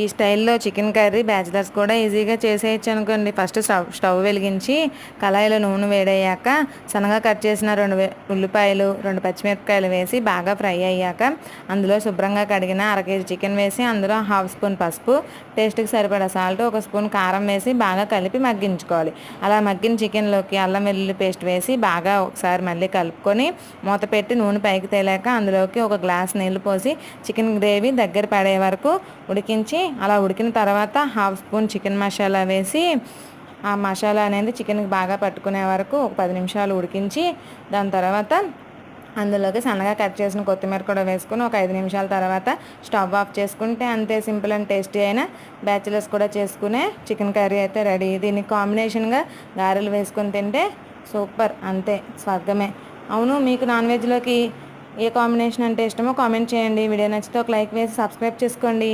ఈ స్టైల్లో chicken curry bachelors కూడా ఈజీగా చేసేయచ్చు అనుకోండి. ఫస్ట్ స్టవ్ వెలిగించి కళాయిలో నూనె వేడయ్యాక సన్నగా కట్ చేసిన ఉల్లిపాయలు 2 పచ్చిమిరపకాయలు వేసి బాగా ఫ్రై అయ్యాక అందులో శుభ్రంగా కడిగిన 1/2 కేజీ చికెన్ వేసి అందులో 1/2 స్పూన్ పసుపు, టేస్ట్కి సరిపడా సాల్ట్, 1 స్పూన్ కారం వేసి బాగా కలిపి మగ్గించుకోవాలి. అలా మగ్గిన చికెన్లోకి అల్లం వెల్లుల్లి పేస్ట్ వేసి బాగా ఒకసారి మళ్ళీ కలుపుకొని మూత పెట్టి నూనె పైకి తేలాక అందులోకి 1 గ్లాస్ నీళ్లు పోసి చికెన్ గ్రేవీ దగ్గర పడే వరకు ఉడికించి అలా ఉడికిన తర్వాత 1/2 స్పూన్ చికెన్ మసాలా వేసి ఆ మసాలా అనేది చికెన్కి బాగా పట్టుకునే వరకు ఒక 10 నిమిషాలు ఉడికించి దాని తర్వాత అందులోకి సన్నగా కట్ చేసిన కొత్తిమీర కూడా వేసుకొని ఒక 5 నిమిషాల తర్వాత స్టవ్ ఆఫ్ చేసుకుంటే అంతే సింపుల్ అండ్ టేస్టీ అయిన బ్యాచిలర్స్ కూడా చేసుకునే చికెన్ కర్రీ అయితే రెడీ. దీనికి కాంబినేషన్గా గారెలు వేసుకొని తింటే సూపర్, అంతే స్వర్గమే. అవును, మీకు నాన్ వెజ్లోకి ఏ కాంబినేషన్ అంటే ఇష్టమో కామెంట్ చేయండి. వీడియో నచ్చితే ఒక లైక్ వేసి సబ్స్క్రైబ్ చేసుకోండి.